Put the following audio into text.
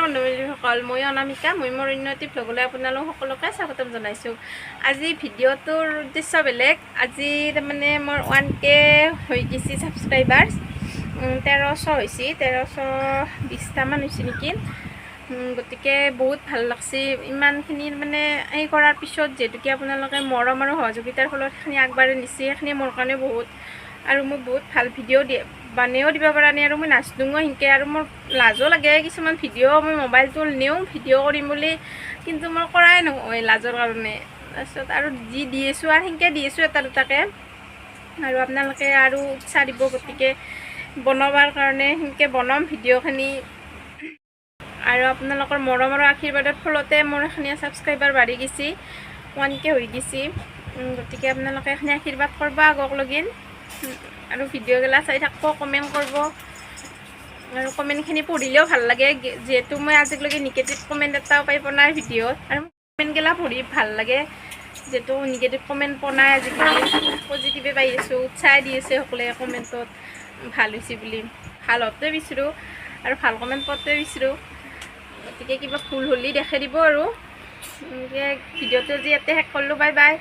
বন্ধু-বান্ধৱীসকল, মই অনামিকা, মই মোৰ উন্নতি ভ্লগলৈ আপোনালোক সকলোকে স্বাগতম জনাইছোঁ। আজি ভিডিঅ'টোৰ উদ্দেশ্য বেলেগ। আজি তাৰমানে মোৰ 1K হৈ গৈছে ছাবস্ক্ৰাইবাৰ, 1300 হৈছে, 1320টামান হৈছে নেকি। গতিকে বহুত ভাল লাগছে ইমানখিনি মানে এই কৰাৰ পিছত, যিহেতুকে আপোনালোকে মৰম আৰু সহযোগিতাৰ ফলত সেইখিনি আগবাঢ়ি নিছে, সেইখিনি মোৰ কাৰণে বহুত। আৰু মোক বহুত ভাল ভিডিঅ' বানেও দিব পৰা নাই, আৰু মই নাচোঁও সেনেকৈ, আৰু মোৰ লাজো লাগে কিছুমান ভিডিঅ' মই মোবাইলটো নিওঁ ভিডিঅ' কৰিম বুলি, কিন্তু মই কৰাই নহয় লাজৰ কাৰণে। তাৰপিছত আৰু যি দি আছোঁ আৰু সেনেকৈ দি আছোঁ এটা দুটাকৈ, আৰু আপোনালোকে আৰু উৎসাহ দিব, গতিকে বনাবৰ কাৰণে সেনেকৈ বনাম ভিডিঅ'খিনি। আৰু আপোনালোকৰ মৰম আৰু আশীৰ্বাদৰ ফলতে মোৰ এখিনি ছাবস্ক্ৰাইবাৰ বাঢ়ি গৈছে, 1K হৈ গৈছে। গতিকে আপোনালোকে এখিনি আশীৰ্বাদ কৰিব আগক লগিন, আৰু ভিডিঅ'গিলা চাই থাকিব, কমেণ্ট কৰিব। আৰু কমেণ্টখিনি পঢ়িলেও ভাল লাগে, যিহেতু মই আজিলৈকে নিগেটিভ কমেণ্ট এটাও পাই পোৱা নাই ভিডিঅ'ত, আৰু কমেণ্টগিলা পঢ়ি ভাল লাগে, যিহেতু নিগেটিভ কমেণ্ট পোৱা নাই আজিকালি, পজিটিভে পাই আছোঁ, উৎসাহ দি আছে সকলোৱে কমেণ্টত ভাল হৈছে বুলি। ভাল হোৱাটোৱে বিচাৰোঁ আৰু ভাল কমেণ্ট পোৱাটোৱে বিচাৰোঁ। গতিকে কিবা ভুল হ'লে দেখাই দিব। আৰু ভিডিঅ'টো আজি ইয়াতে শেষ কৰিলোঁ, বাই বাই।